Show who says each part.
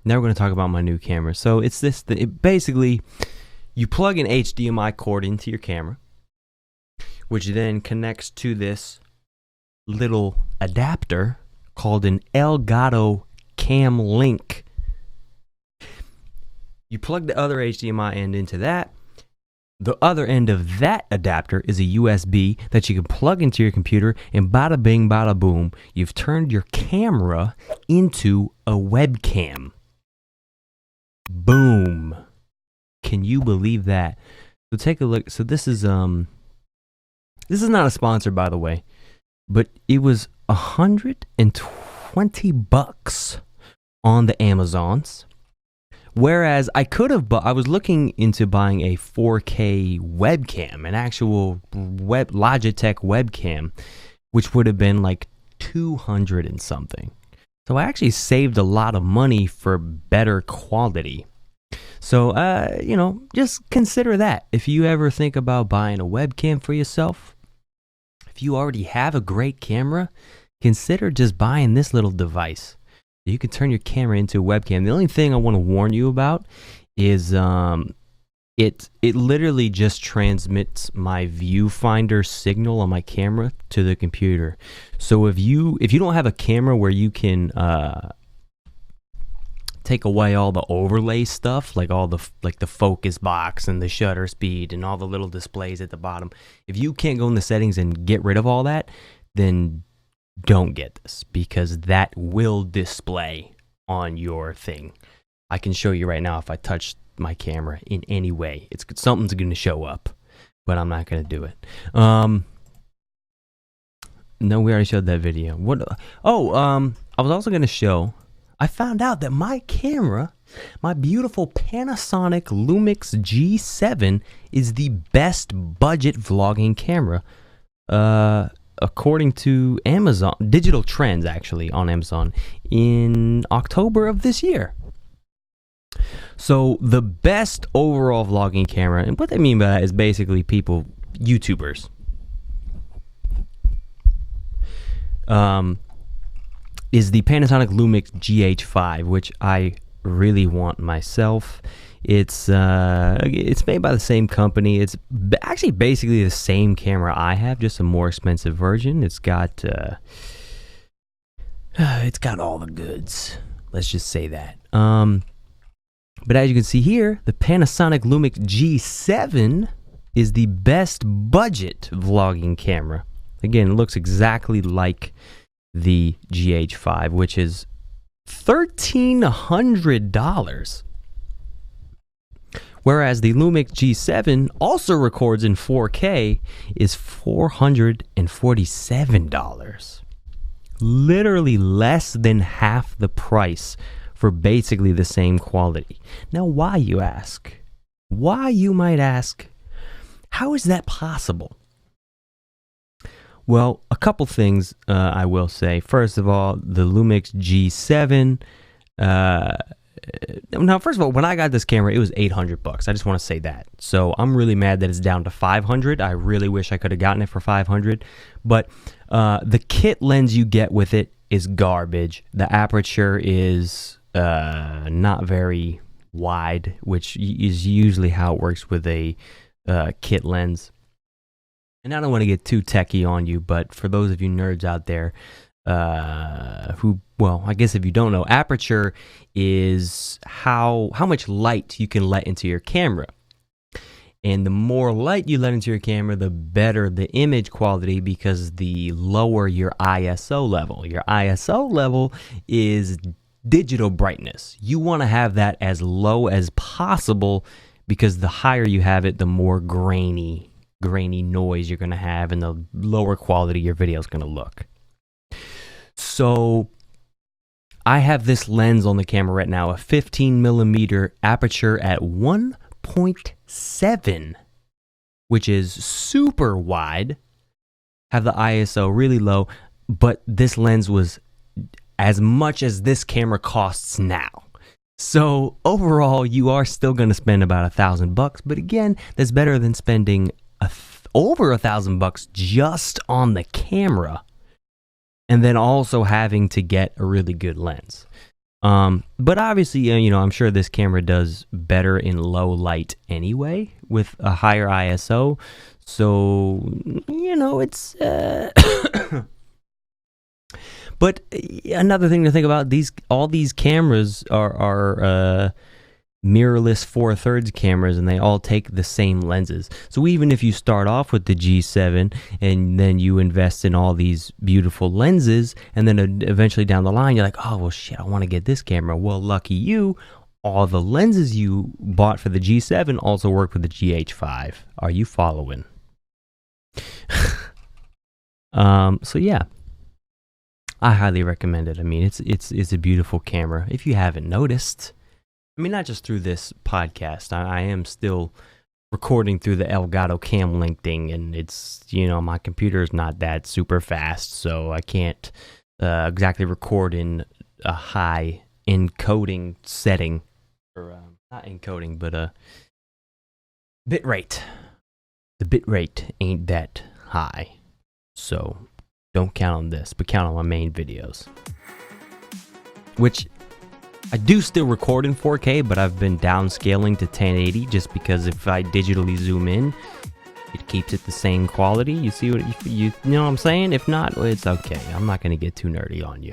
Speaker 1: Now we're going to talk about my new camera. So it's this, basically, you plug an HDMI cord into your camera, which then connects to this little adapter called an Elgato CamLink. You plug the other HDMI end into that. The other end of that adapter is a USB that you can plug into your computer, and bada bing, bada boom, you've turned your camera into a webcam. Boom. Can you believe that? So take a look. So this is not a sponsor, by the way, but it was $120 on the Amazons. Whereas I could have, I was looking into buying a 4K webcam, an actual Logitech webcam, which would have been like 200 and something. So I actually saved a lot of money for better quality. So, just consider that. If you ever think about buying a webcam for yourself, if you already have a great camera, consider just buying this little device. You can turn your camera into a webcam. The only thing I want to warn you about is it literally just transmits my viewfinder signal on my camera to the computer. So if you don't have a camera where you can take away all the overlay stuff, like all the focus box and the shutter speed and all the little displays at the bottom, if you can't go in the settings and get rid of all that, then don't get this, because that will display on your thing. I can show you right now if I touch my camera in any way. Something's going to show up, but I'm not going to do it. No, we already showed that video. I was also going to show, I found out that my camera, my beautiful Panasonic Lumix G7, is the best budget vlogging camera. According to Amazon, Digital Trends actually on Amazon, in October of this year. So the best overall vlogging camera, and what they mean by that is basically YouTubers, is the Panasonic Lumix GH5, which I really want myself. It's made by the same company. It's actually basically the same camera I have, just a more expensive version. It's got all the goods. Let's just say that. But as you can see here, the Panasonic Lumix G7 is the best budget vlogging camera. Again, it looks exactly like the GH5, which is $1,300. Whereas the Lumix G7 also records in 4K is $447. Literally less than half the price for basically the same quality. Now, why, you ask? Why, you might ask? How is that possible? Well, a couple things I will say. First of all, the Lumix G7, now, first of all, when I got this camera, it was $800. I just want to say that. So I'm really mad that it's down to $500. I really wish I could have gotten it for $500. But the kit lens you get with it is garbage. The aperture is not very wide, which is usually how it works with a kit lens. And I don't want to get too techie on you, but for those of you nerds out there, I guess if you don't know, aperture is how much light you can let into your camera. And the more light you let into your camera, the better the image quality, because the lower your ISO level. Your ISO level is digital brightness. You want to have that as low as possible, because the higher you have it, the more grainy noise you're going to have, and the lower quality your video is going to look. So I have this lens on the camera right now, a 15mm aperture at 1.7, which is super wide. Have the ISO really low, but this lens was as much as this camera costs now. So overall, you are still going to spend about $1,000, but again, that's better than spending over $1,000 just on the camera, and then also having to get a really good lens. But obviously, I'm sure this camera does better in low light anyway with a higher ISO. So, it's... But another thing to think about, all these cameras are mirrorless 4/3 cameras, and they all take the same lenses. So even if you start off with the G7 and then you invest in all these beautiful lenses, and then eventually down the line you're like, oh well shit, I want to get this camera. Well, lucky you, all the lenses you bought for the G7 also work with the GH5. Are you following? So yeah, I highly recommend it. I mean, it's a beautiful camera. If you haven't noticed, I mean, not just through this podcast. I am still recording through the Elgato CamLink thing, and it's, my computer is not that super fast, so I can't exactly record in a high encoding setting, or not encoding, but bit rate. The bit rate ain't that high, so don't count on this, but count on my main videos, which I do still record in 4K, but I've been downscaling to 1080 just because if I digitally zoom in, it keeps it the same quality. You see what you know what I'm saying? If not, it's okay. I'm not going to get too nerdy on you.